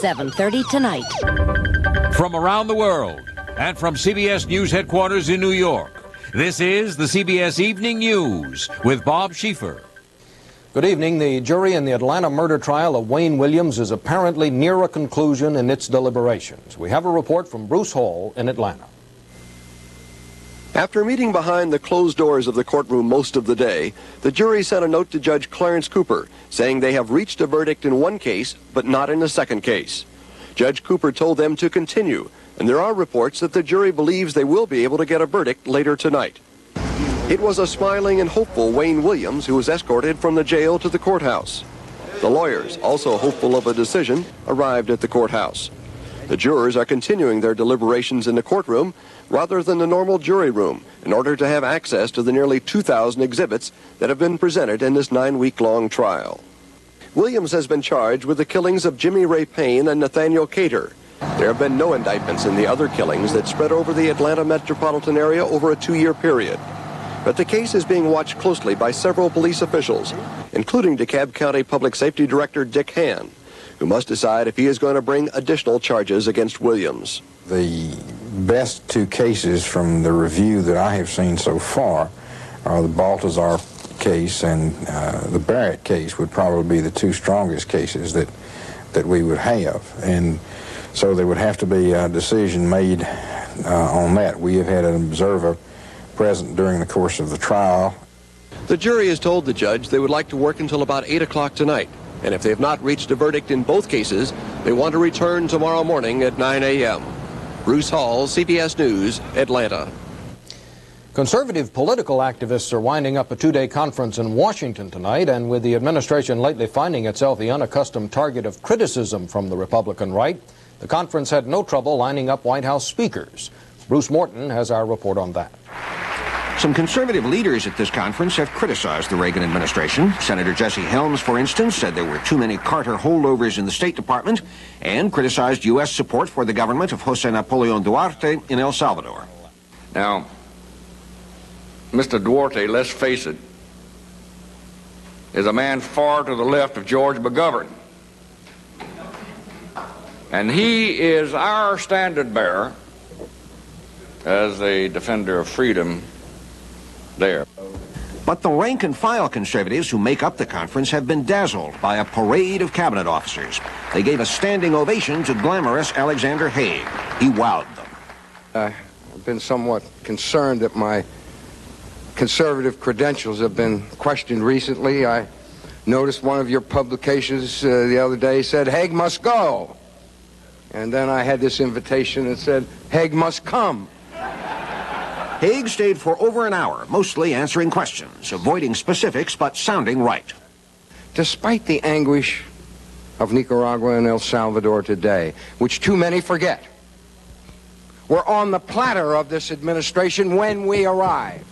7:30 tonight. From around the world and from CBS News headquarters in New York, this is the CBS Evening News with Bob Schieffer. Good evening. The jury in the Atlanta murder trial of Wayne Williams is apparently near a conclusion in its deliberations. We have a report from Bruce Hall in Atlanta. After meeting behind the closed doors of the courtroom most of the day, the jury sent a note to Judge Clarence Cooper saying they have reached a verdict in one case, but not in the second case. Judge Cooper told them to continue, and there are reports that the jury believes they will be able to get a verdict later tonight. It was a smiling and hopeful Wayne Williams who was escorted from the jail to the courthouse. The lawyers, also hopeful of a decision, arrived at the courthouse. The jurors are continuing their deliberations in the courtroom rather than the normal jury room in order to have access to the nearly 2,000 exhibits that have been presented in this 9-week-long trial. Williams has been charged with the killings of Jimmy Ray Payne and Nathaniel Cater. There have been no indictments in the other killings that spread over the Atlanta metropolitan area over a 2-year period. But the case is being watched closely by several police officials, including DeKalb County Public Safety Director Dick Hann, who must decide if he is going to bring additional charges against Williams. The best two cases from the review that I have seen so far are the Baltazar case and the Barrett case would probably be the two strongest cases that we would have. And so there would have to be a decision made on that. We have had an observer present during the course of the trial. The jury has told the judge they would like to work until about 8 o'clock tonight. And if they have not reached a verdict in both cases, they want to return tomorrow morning at 9 a.m. Bruce Hall, CBS News, Atlanta. Conservative political activists are winding up a 2-day conference in Washington tonight, and with the administration lately finding itself the unaccustomed target of criticism from the Republican right, the conference had no trouble lining up White House speakers. Bruce Morton has our report on that. Some conservative leaders at this conference have criticized the Reagan administration. Senator Jesse Helms, for instance, said there were too many Carter holdovers in the State Department and criticized U.S. support for the government of Jose Napoleon Duarte in El Salvador. Now, Mr. Duarte, let's face it, is a man far to the left of George McGovern. And he is our standard bearer as a defender of freedom there. But the rank-and-file conservatives who make up the conference have been dazzled by a parade of cabinet officers. They gave a standing ovation to glamorous Alexander Haig. He wowed them. I've been somewhat concerned that my conservative credentials have been questioned recently. I noticed one of your publications the other day said, Haig must go. And then I had this invitation that said, Haig must come. Haig stayed for over an hour, mostly answering questions, avoiding specifics but sounding right. Despite the anguish of Nicaragua and El Salvador today, which too many forget, we're on the platter of this administration when we arrived.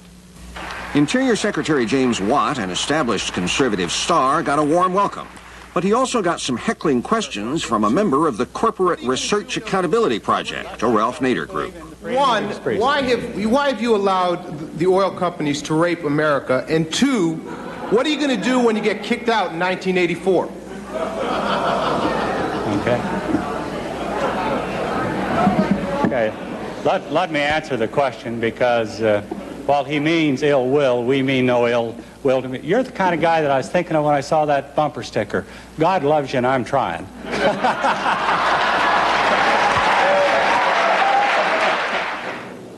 Interior Secretary James Watt, an established conservative star, got a warm welcome. But he also got some heckling questions from a member of the Corporate Research Accountability Project, a Ralph Nader group. One, why have you allowed the oil companies to rape America? And two, what are you going to do when you get kicked out in 1984? Okay. Let me answer the question because while he means ill will, we mean no ill will to me. You're the kind of guy that I was thinking of when I saw that bumper sticker. God loves you and I'm trying.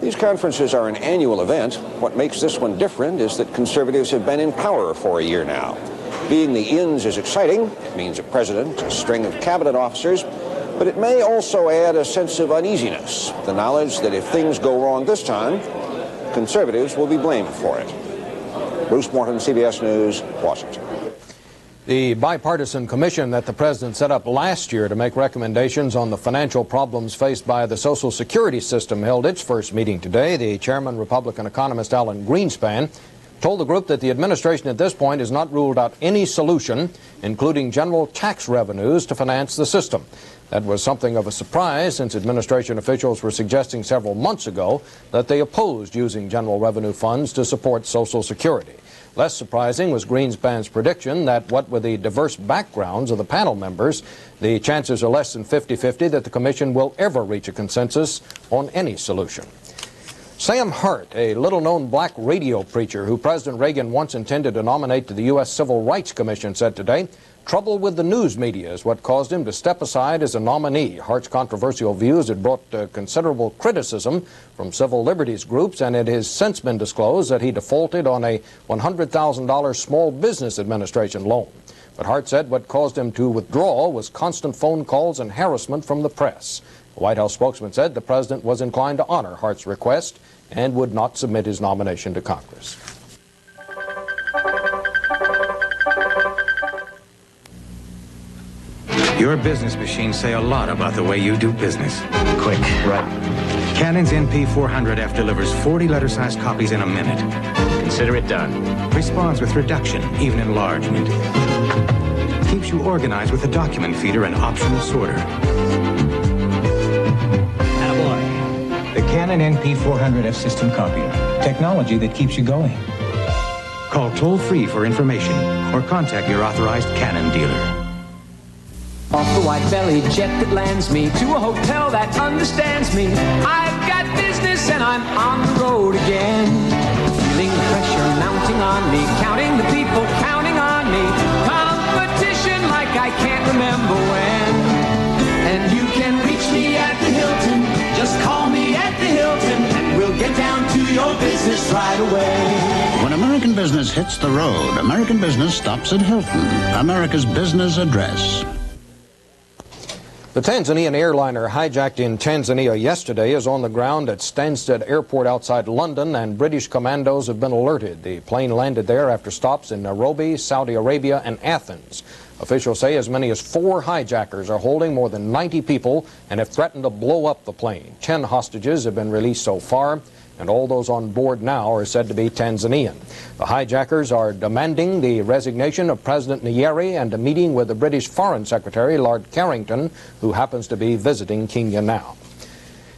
These conferences are an annual event. What makes this one different is that conservatives have been in power for a year now. Being the ins is exciting. It means a president, a string of cabinet officers, but it may also add a sense of uneasiness, the knowledge that if things go wrong this time, conservatives will be blamed for it. Bruce Morton, CBS News, Washington. The bipartisan commission that the president set up last year to make recommendations on the financial problems faced by the Social Security system held its first meeting today. The chairman, Republican economist Alan Greenspan, told the group that the administration at this point has not ruled out any solution, including general tax revenues to finance the system. That was something of a surprise since administration officials were suggesting several months ago that they opposed using general revenue funds to support Social Security. Less surprising was Greenspan's prediction that what with the diverse backgrounds of the panel members, the chances are less than 50-50 that the commission will ever reach a consensus on any solution. Sam Hart, a little-known black radio preacher who President Reagan once intended to nominate to the U.S. Civil Rights Commission, said today, trouble with the news media is what caused him to step aside as a nominee. Hart's controversial views had brought considerable criticism from civil liberties groups, and it has since been disclosed that he defaulted on a $100,000 Small Business Administration loan. But Hart said what caused him to withdraw was constant phone calls and harassment from the press. The White House spokesman said the president was inclined to honor Hart's request and would not submit his nomination to Congress. Your business machines say a lot about the way you do business. Quick, right. Canon's NP400F delivers 40 letter-sized copies in a minute. Consider it done. Responds with reduction, even enlargement. Keeps you organized with a document feeder and optional sorter. Attaboy. The Canon NP400F system copier. Technology that keeps you going. Call toll-free for information or contact your authorized Canon dealer. Off the white-bellied jet that lands me to a hotel that understands me. I've got business and I'm on the road again. Feeling the pressure mounting on me, counting the people counting on me. Competition like I can't remember when. And you can reach me at the Hilton. Just call me at the Hilton and we'll get down to your business right away. When American business hits the road, American business stops at Hilton, America's business address. The Tanzanian airliner hijacked in Tanzania yesterday is on the ground at Stansted Airport outside London, and British commandos have been alerted. The plane landed there after stops in Nairobi, Saudi Arabia, and Athens. Officials say as many as 4 hijackers are holding more than 90 people and have threatened to blow up the plane. 10 hostages have been released so far, and all those on board now are said to be Tanzanian. The hijackers are demanding the resignation of President Nyerere and a meeting with the British Foreign Secretary, Lord Carrington, who happens to be visiting Kenya now.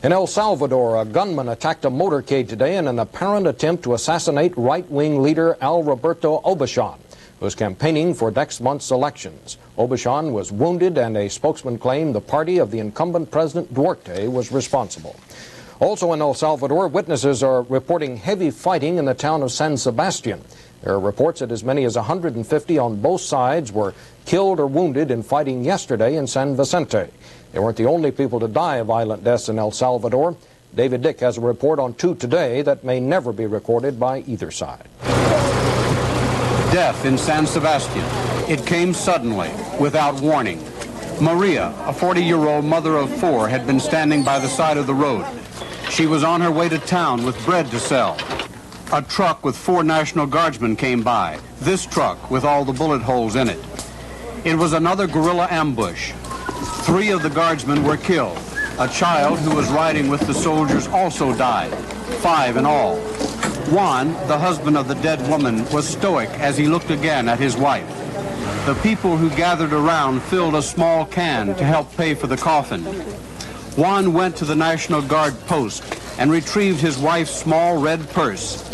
In El Salvador, a gunman attacked a motorcade today in an apparent attempt to assassinate right-wing leader Alberto Obachon, who is campaigning for next month's elections. Obachon was wounded, and a spokesman claimed the party of the incumbent President Duarte was responsible. Also in El Salvador, witnesses are reporting heavy fighting in the town of San Sebastian. There are reports that as many as 150 on both sides were killed or wounded in fighting yesterday in San Vicente. They weren't the only people to die of violent deaths in El Salvador. David Dick has a report on 2 today that may never be recorded by either side. Death in San Sebastian. It came suddenly, without warning. Maria, a 40-year-old mother of 4, had been standing by the side of the road. She was on her way to town with bread to sell. A truck with 4 National Guardsmen came by, this truck with all the bullet holes in it. It was another guerrilla ambush. 3 of the Guardsmen were killed. A child who was riding with the soldiers also died, 5 in all. Juan, the husband of the dead woman, was stoic as he looked again at his wife. The people who gathered around filled a small can to help pay for the coffin. Juan went to the National Guard post and retrieved his wife's small red purse.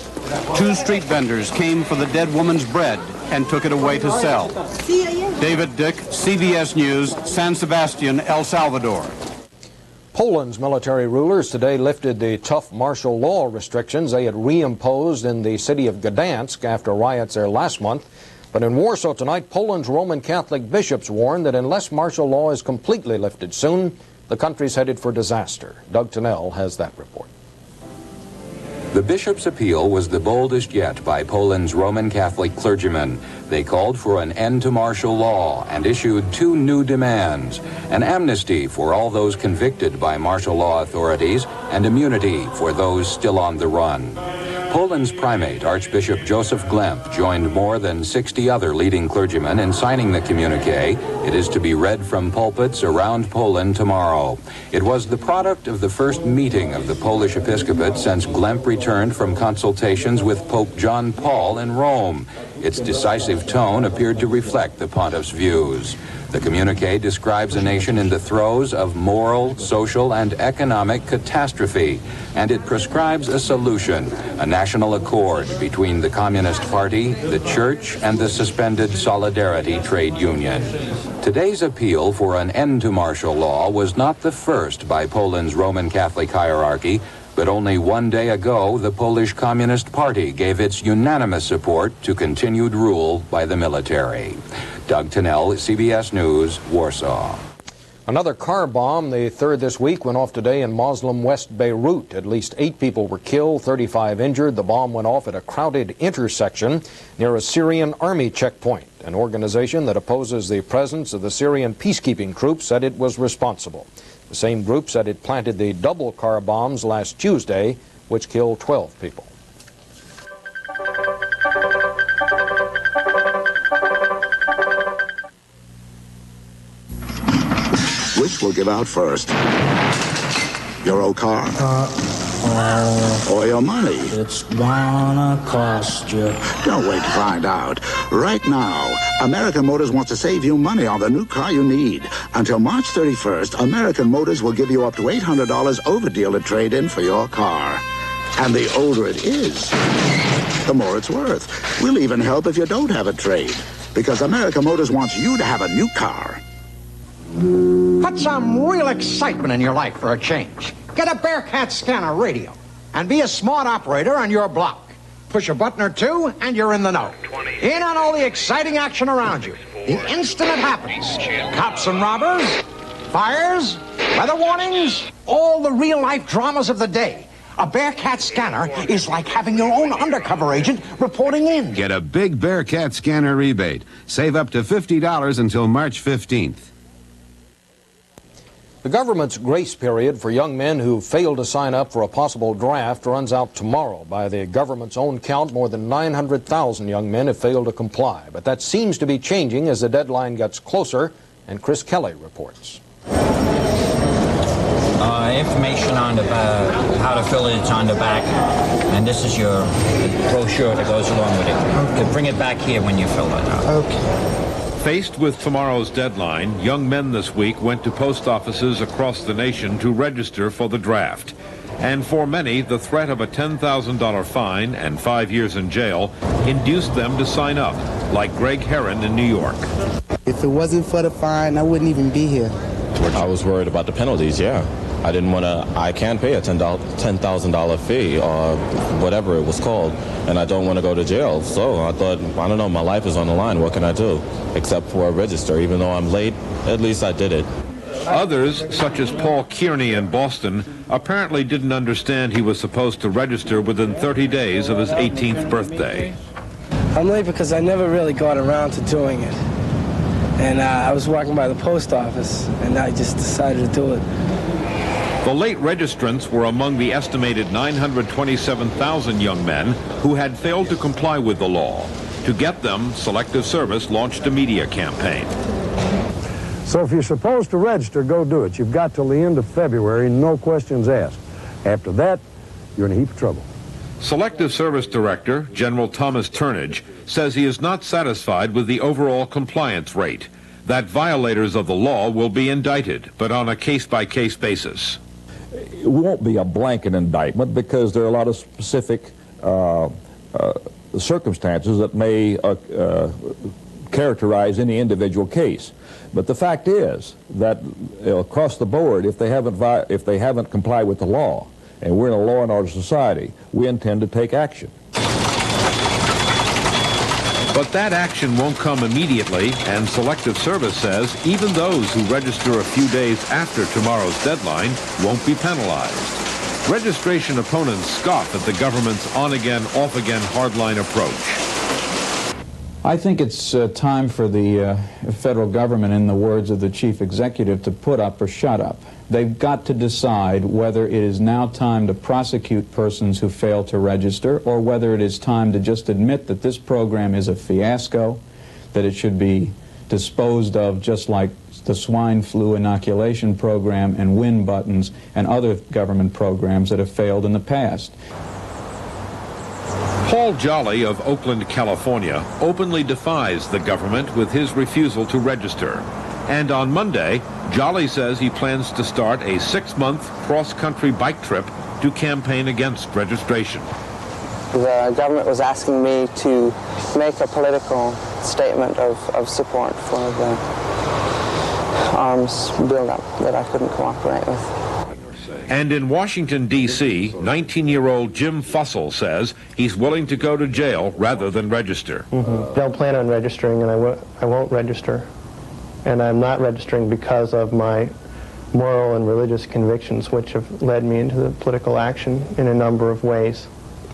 2 street vendors came for the dead woman's bread and took it away to sell. David Dick, CBS News, San Sebastian, El Salvador. Poland's military rulers today lifted the tough martial law restrictions they had reimposed in the city of Gdansk after riots there last month. But in Warsaw tonight, Poland's Roman Catholic bishops warned that unless martial law is completely lifted soon, the country's headed for disaster. Doug Tennell has that report. The bishop's appeal was the boldest yet by Poland's Roman Catholic clergymen. They called for an end to martial law and issued 2 new demands: an amnesty for all those convicted by martial law authorities and immunity for those still on the run. Poland's primate, Archbishop Joseph Glemp, joined more than 60 other leading clergymen in signing the communique. It is to be read from pulpits around Poland tomorrow. It was the product of the first meeting of the Polish episcopate since Glemp returned from consultations with Pope John Paul in Rome. Its decisive tone appeared to reflect the pontiff's views. The communique describes a nation in the throes of moral, social, and economic catastrophe, and it prescribes a solution, a national accord between the Communist Party, the Church, and the suspended Solidarity Trade Union. Today's appeal for an end to martial law was not the first by Poland's Roman Catholic hierarchy, but only one day ago, the Polish Communist Party gave its unanimous support to continued rule by the military. Doug Tennell, CBS News, Warsaw. Another car bomb, the third this week, went off today in Muslim West Beirut. At least 8 people were killed, 35 injured. The bomb went off at a crowded intersection near a Syrian army checkpoint. An organization that opposes the presence of the Syrian peacekeeping troops said it was responsible. The same group said it planted the double car bombs last Tuesday, which killed 12 people. Which will give out first? Your old car? Or your money? It's gonna cost you. Don't wait to find out. Right now, American Motors wants to save you money on the new car you need. Until March 31st, American Motors will give you up to $800 over deal to trade in for your car. And the older it is, the more it's worth. We'll even help if you don't have a trade. Because American Motors wants you to have a new car. Put some real excitement in your life for a change. Get a Bearcat scanner radio and be a smart operator on your block. Push a button or two and you're in the know. In on all the exciting action around you. The instant it happens. Cops and robbers, fires, weather warnings, all the real-life dramas of the day. A Bearcat scanner is like having your own undercover agent reporting in. Get a big Bearcat scanner rebate. Save up to $50 until March 15th. The government's grace period for young men who fail to sign up for a possible draft runs out tomorrow. By the government's own count, more than 900,000 young men have failed to comply. But that seems to be changing as the deadline gets closer, and Chris Kelly reports. Information on the how to fill it is on the back, and this is your brochure that goes along with it. Okay. You can bring it back here when you fill it out. Okay. Faced with tomorrow's deadline, young men this week went to post offices across the nation to register for the draft. And for many, the threat of a $10,000 fine and 5 years in jail induced them to sign up, like Greg Herron in New York. If it wasn't for the fine, I wouldn't even be here. I was worried about the penalties, yeah. I didn't want to, I can't pay a $10,000 fee or whatever it was called, and I don't want to go to jail. So I thought, I don't know, my life is on the line. What can I do? Except for register. Even though I'm late, at least I did it. Others, such as Paul Kearney in Boston, apparently didn't understand he was supposed to register within 30 days of his 18th birthday. I'm late because I never really got around to doing it. And I was walking by the post office, and I just decided to do it. The late registrants were among the estimated 927,000 young men who had failed to comply with the law. To get them, Selective Service launched a media campaign. So if you're supposed to register, go do it. You've got till the end of February, no questions asked. After that, you're in a heap of trouble. Selective Service Director General Thomas Turnage says he is not satisfied with the overall compliance rate, that violators of the law will be indicted, but on a case-by-case basis. It won't be a blanket indictment because there are a lot of specific circumstances that may characterize any individual case. But the fact is that across the board, if they haven't complied with the law, and we're in a law and order society, we intend to take action. But that action won't come immediately, and Selective Service says even those who register a few days after tomorrow's deadline won't be penalized. Registration opponents scoff at the government's on-again, off-again hardline approach. I think it's time for the federal government, in the words of the chief executive, to put up or shut up. They've got to decide whether it is now time to prosecute persons who fail to register, or whether it is time to just admit that this program is a fiasco, that it should be disposed of just like the swine flu inoculation program and win buttons and other government programs that have failed in the past. Paul Jolly of Oakland, California, openly defies the government with his refusal to register. And on Monday, Jolly says he plans to start a 6-month cross-country bike trip to campaign against registration. The government was asking me to make a political statement of support for the arms buildup that I couldn't cooperate with. And in Washington, D.C., 19-year-old Jim Fussell says he's willing to go to jail rather than register. Don't plan on registering, and I won't register. And I'm not registering because of my moral and religious convictions, which have led me into the political action in a number of ways.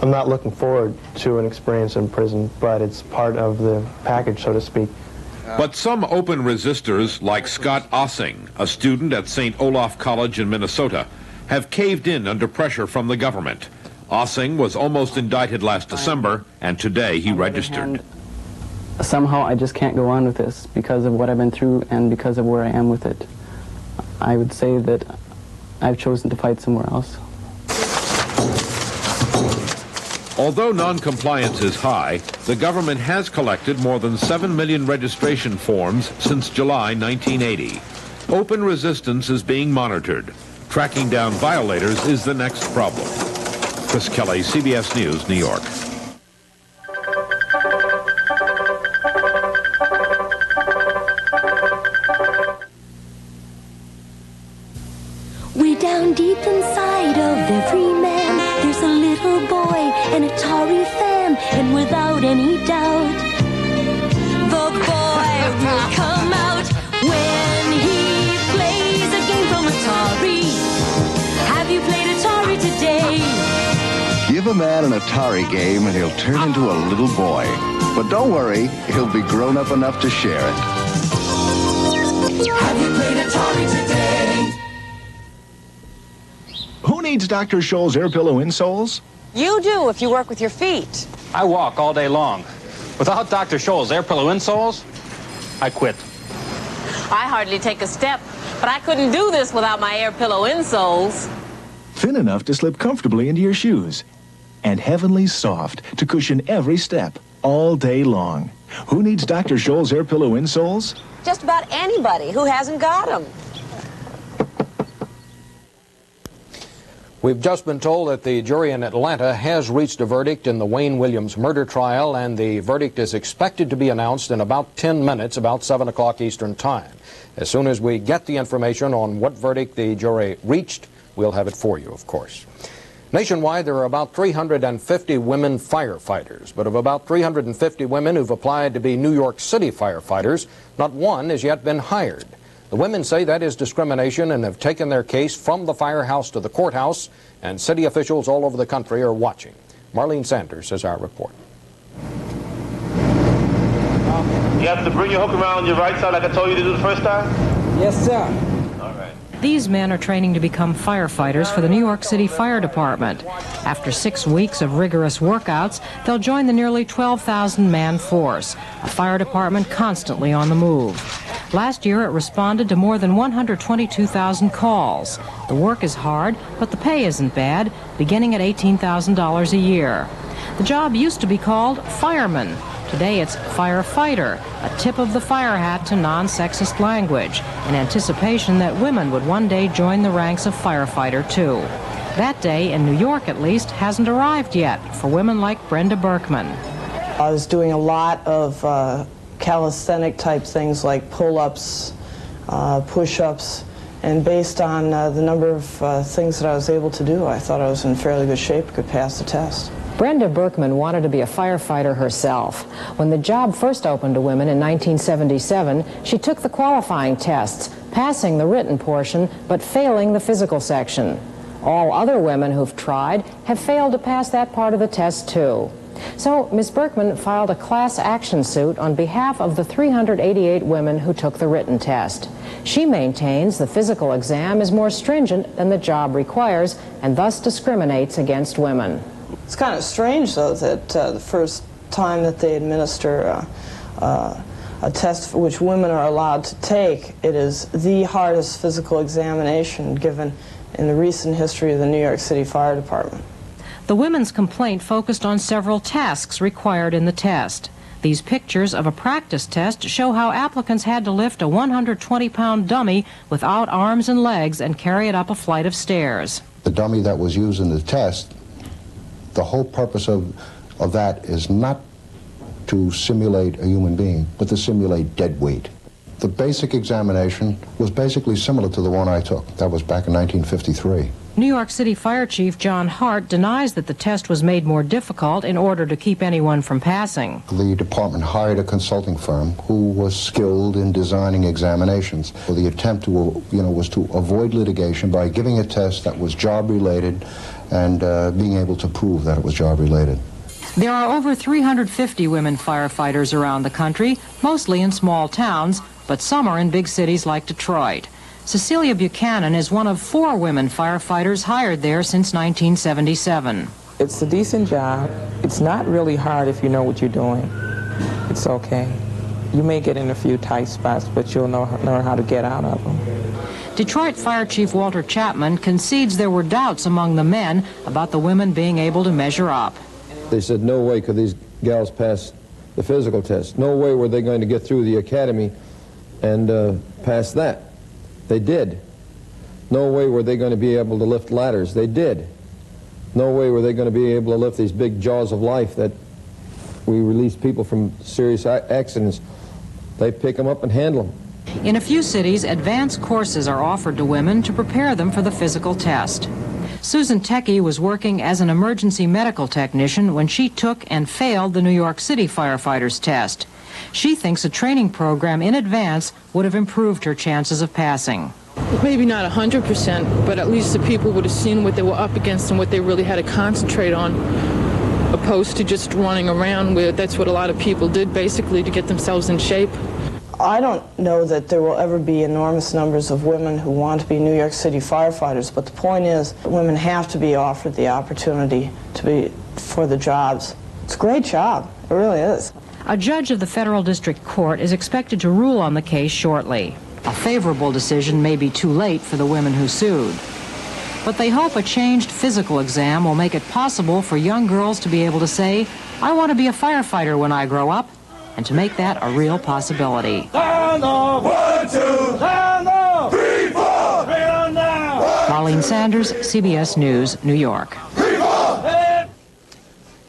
I'm not looking forward to an experience in prison, but it's part of the package, so to speak. But some open resistors, like Scott Ossing, a student at St. Olaf College in Minnesota, have caved in under pressure from the government. Ossing was almost indicted last December, and today he registered. Somehow I just can't go on with this because of what I've been through and because of where I am with it. I would say that I've chosen to fight somewhere else. Although non-compliance is high, the government has collected more than 7 million registration forms since July 1980. Open resistance is being monitored. Tracking down violators is the next problem. Chris Kelly, CBS News, New York. Way down deep inside of every man, there's a little boy, an Atari fan, and without any doubt, the boy will come out when he plays a game from Atari. Have you played Atari today? Give a man an Atari game and he'll turn into a little boy. But don't worry, he'll be grown up enough to share it. Have you played Atari today? Who needs Dr. Scholl's air pillow insoles? You do if you work with your feet. I walk all day long. Without Dr. Scholl's air pillow insoles, I quit. I hardly take a step, but I couldn't do this without my air pillow insoles. Thin enough to slip comfortably into your shoes. And heavenly soft to cushion every step all day long. Who needs Dr. Scholl's air pillow insoles? Just about anybody who hasn't got them. We've just been told that the jury in Atlanta has reached a verdict in the Wayne Williams murder trial, and the verdict is expected to be announced in about 10 minutes, about 7 o'clock Eastern Time. As soon as we get the information on what verdict the jury reached, we'll have it for you, of course. Nationwide, there are about 350 women firefighters, but of about 350 women who've applied to be New York City firefighters, not one has yet been hired. The women say that is discrimination and have taken their case from the firehouse to the courthouse, and city officials all over the country are watching. Marlene Sanders has our report. You have to bring your hook around your right side like I told you to do the first time? Yes, sir. All right. These men are training to become firefighters for the New York City Fire Department. After 6 weeks of rigorous workouts, they'll join the nearly 12,000-man force, a fire department constantly on the move. Last year, it responded to more than 122,000 calls. The work is hard, but the pay isn't bad, beginning at $18,000 a year. The job used to be called fireman. Today it's firefighter, a tip of the fire hat to non-sexist language, in anticipation that women would one day join the ranks of firefighter too. That day, in New York at least, hasn't arrived yet for women like Brenda Berkman. I was doing a lot of calisthenic type things like pull-ups, push-ups, and based on the number of things that I was able to do, I thought I was in fairly good shape, could pass the test. Brenda Berkman wanted to be a firefighter herself. When the job first opened to women in 1977, she took the qualifying tests, passing the written portion, but failing the physical section. All other women who've tried have failed to pass that part of the test too. So Ms. Berkman filed a class action suit on behalf of the 388 women who took the written test. She maintains the physical exam is more stringent than the job requires and thus discriminates against women. It's kind of strange, though, that the first time that they administer a test which women are allowed to take, it is the hardest physical examination given in the recent history of the New York City Fire Department. The women's complaint focused on several tasks required in the test. These pictures of a practice test show how applicants had to lift a 120-pound dummy without arms and legs and carry it up a flight of stairs. The dummy that was used in the test, the whole purpose of that is not to simulate a human being, but to simulate dead weight. The basic examination was basically similar to the one I took. That was back in 1953. New York City Fire Chief John Hart denies that the test was made more difficult in order to keep anyone from passing. The department hired a consulting firm who was skilled in designing examinations. So the attempt to, was to avoid litigation by giving a test that was job-related and being able to prove that it was job-related. There are over 350 women firefighters around the country, mostly in small towns, but some are in big cities like Detroit. Cecilia Buchanan is one of 4 women firefighters hired there since 1977. It's a decent job. It's not really hard if you know what you're doing. It's okay. You may get in a few tight spots, but you'll learn how to get out of them. Detroit Fire Chief Walter Chapman concedes there were doubts among the men about the women being able to measure up. They said no way could these gals pass the physical test. No way were they going to get through the academy and pass that. They did. No way were they going to be able to lift ladders. They did. No way were they going to be able to lift these big jaws of life that we release people from serious accidents. They pick them up and handle them. In a few cities, advanced courses are offered to women to prepare them for the physical test. Susan Tecky was working as an emergency medical technician when she took and failed the New York City firefighters test. She thinks a training program in advance would have improved her chances of passing. Maybe not 100%, but at least the people would have seen what they were up against and what they really had to concentrate on, opposed to just running around where that's what a lot of people did basically to get themselves in shape. I don't know that there will ever be enormous numbers of women who want to be New York City firefighters, but the point is women have to be offered the opportunity for the jobs. It's a great job. It really is. A judge of the Federal District Court is expected to rule on the case shortly. A favorable decision may be too late for the women who sued. But they hope a changed physical exam will make it possible for young girls to be able to say, I want to be a firefighter when I grow up, and to make that a real possibility. Stand up. 1, 2, stand up. 3, 4. Stand down. Marlene Sanders, CBS News, New York.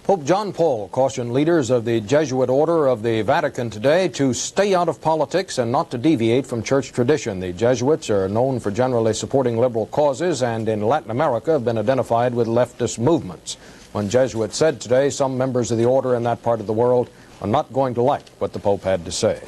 Pope John Paul cautioned leaders of the Jesuit Order of the Vatican today to stay out of politics and not to deviate from church tradition. The Jesuits are known for generally supporting liberal causes and in Latin America have been identified with leftist movements. One Jesuit said today some members of the order in that part of the world are not going to like what the Pope had to say.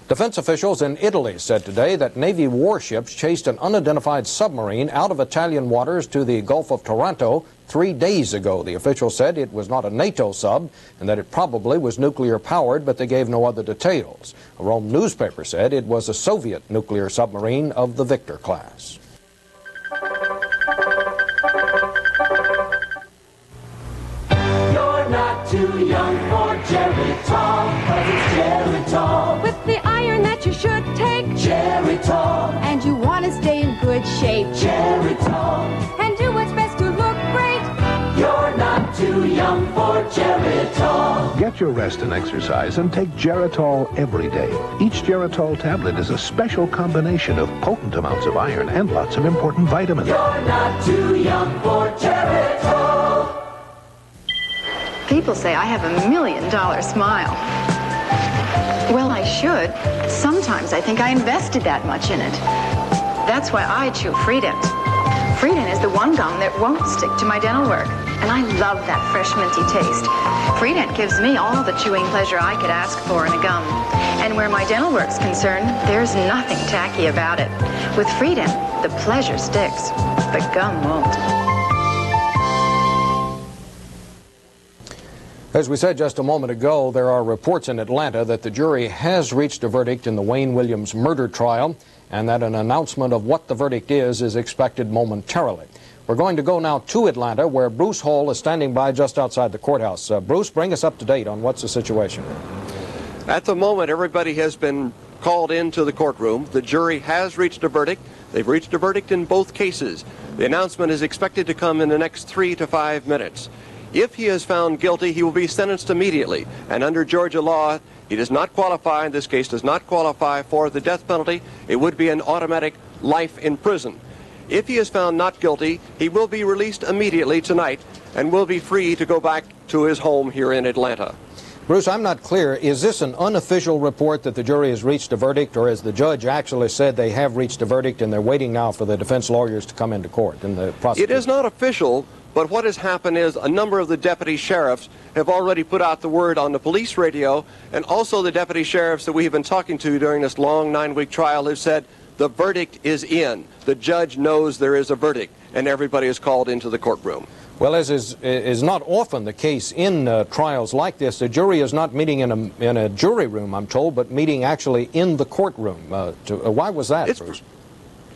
Defense officials in Italy said today that Navy warships chased an unidentified submarine out of Italian waters to the Gulf of Taranto 3 days ago. The officials said it was not a NATO sub and that it probably was nuclear powered, but they gave no other details. A Rome newspaper said it was a Soviet nuclear submarine of the Victor class. You're not too young for Geritol, 'cause it's Geritol. With the iron that you should take, Geritol. And you want to stay in good shape, Geritol. And do what's best to look great. You're not too young for Geritol. Get your rest and exercise and take Geritol every day. Each Geritol tablet is a special combination of potent amounts of iron and lots of important vitamins. You're not too young for Geritol. People say I have $1 million smile. Well, I should. Sometimes I think I invested that much in it. That's why I chew Freedent. Freedent is the one gum that won't stick to my dental work. And I love that fresh minty taste. Freedent gives me all the chewing pleasure I could ask for in a gum. And where my dental work's concerned, there's nothing tacky about it. With Freedent, the pleasure sticks, but gum won't. As we said just a moment ago, there are reports in Atlanta that the jury has reached a verdict in the Wayne Williams murder trial and that an announcement of what the verdict is expected momentarily. We're going to go now to Atlanta, where Bruce Hall is standing by just outside the courthouse. Bruce, bring us up to date on what's the situation. At the moment, everybody has been called into the courtroom. The jury has reached a verdict. They've reached a verdict in both cases. The announcement is expected to come in the next 3 to 5 minutes. If he is found guilty, he will be sentenced immediately. And under Georgia law, he does not qualify, in this case, does not qualify for the death penalty. It would be an automatic life in prison. If he is found not guilty, he will be released immediately tonight and will be free to go back to his home here in Atlanta. Bruce, I'm not clear. Is this an unofficial report that the jury has reached a verdict, or has the judge actually said they have reached a verdict and they're waiting now for the defense lawyers to come into court and the prosecution? It is not official, but what has happened is a number of the deputy sheriffs have already put out the word on the police radio, and also the deputy sheriffs that we have been talking to during this long 9-week trial have said the verdict is in. The judge knows there is a verdict, and everybody is called into the courtroom. Well, as is not often the case in trials like this, the jury is not meeting in a jury room, I'm told, but meeting actually in the courtroom. Why was that, Bruce?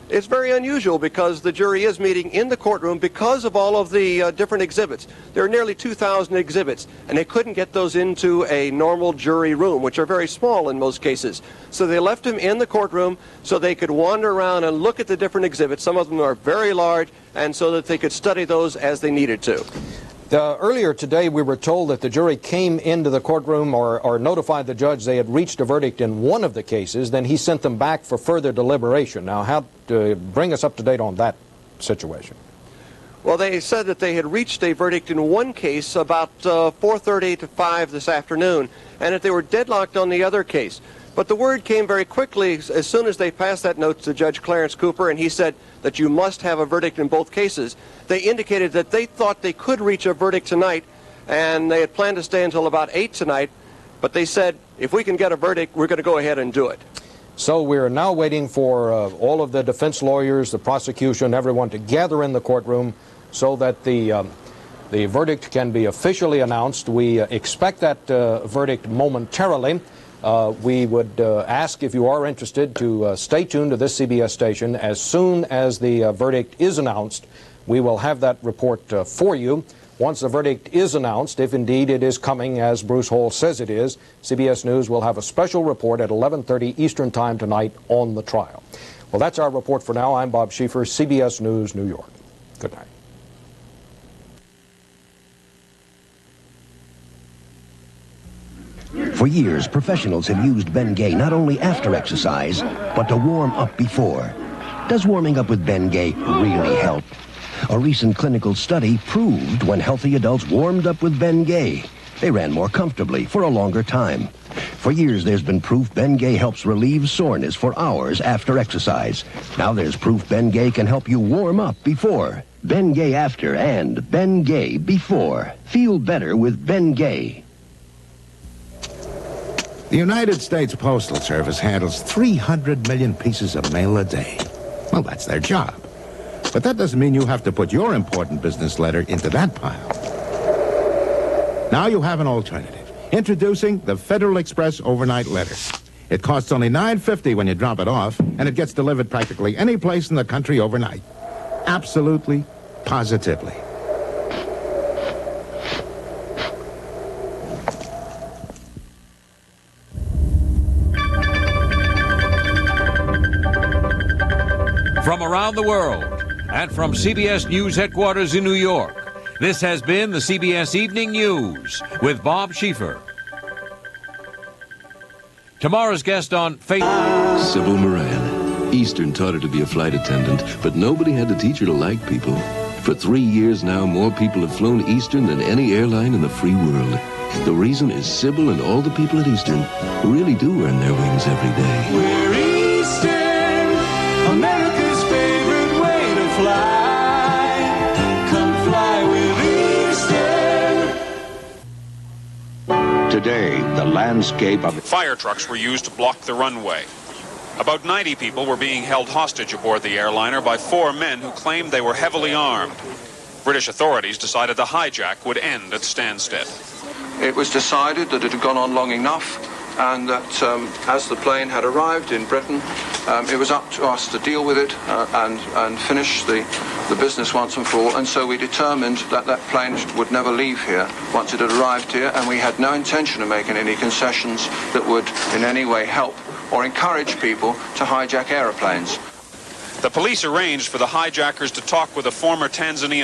It's very unusual because the jury is meeting in the courtroom because of all of the different exhibits. There are nearly 2,000 exhibits, and they couldn't get those into a normal jury room, which are very small in most cases. So they left them in the courtroom so they could wander around and look at the different exhibits. Some of them are very large, and so that they could study those as they needed to. Earlier today, we were told that the jury came into the courtroom or notified the judge they had reached a verdict in one of the cases. Then he sent them back for further deliberation. Now, bring us up to date on that situation. Well, they said that they had reached a verdict in one case about 4:30 to 5 this afternoon, and that they were deadlocked on the other case. But the word came very quickly as soon as they passed that note to Judge Clarence Cooper, and he said that you must have a verdict in both cases. They indicated that they thought they could reach a verdict tonight, and they had planned to stay until about 8 tonight, but they said, if we can get a verdict, we're going to go ahead and do it. So we're now waiting for all of the defense lawyers, the prosecution, everyone to gather in the courtroom so that the verdict can be officially announced. We expect that verdict momentarily. We would ask, if you are interested, to stay tuned to this CBS station. As soon as the verdict is announced, we will have that report for you. Once the verdict is announced, if indeed it is coming as Bruce Hall says it is, CBS News will have a special report at 11:30 Eastern Time tonight on the trial. Well, that's our report for now. I'm Bob Schieffer, CBS News, New York. Good night. For years, professionals have used Bengay not only after exercise, but to warm up before. Does warming up with Bengay really help? A recent clinical study proved when healthy adults warmed up with Bengay, they ran more comfortably for a longer time. For years, there's been proof Bengay helps relieve soreness for hours after exercise. Now there's proof Bengay can help you warm up before. Bengay after and Bengay before. Feel better with Bengay. The United States Postal Service handles 300 million pieces of mail a day. Well, that's their job. But that doesn't mean you have to put your important business letter into that pile. Now you have an alternative. Introducing the Federal Express Overnight Letter. It costs only $9.50 when you drop it off, and it gets delivered practically any place in the country overnight. Absolutely, positively. From around the world and from CBS News headquarters in New York, this has been the CBS Evening News with Bob Schieffer. Tomorrow's guest on Facebook. Sybil Moran. Eastern taught her to be a flight attendant, but nobody had to teach her to like people. For 3 years now, more people have flown Eastern than any airline in the free world. The reason is Sybil and all the people at Eastern really do earn their wings every day. We're Eastern, America's favorite way to fly. Come fly with Eastern. Today, the landscape of fire trucks were used to block the runway. About 90 people were being held hostage aboard the airliner by 4 men who claimed they were heavily armed. British authorities decided the hijack would end at Stansted. It was decided that it had gone on long enough, and that as the plane had arrived in Britain, it was up to us to deal with it and finish the business once and for all. And so we determined that that plane would never leave here once it had arrived here, and we had no intention of making any concessions that would in any way help or encourage people to hijack aeroplanes. The police arranged for the hijackers to talk with a former Tanzanian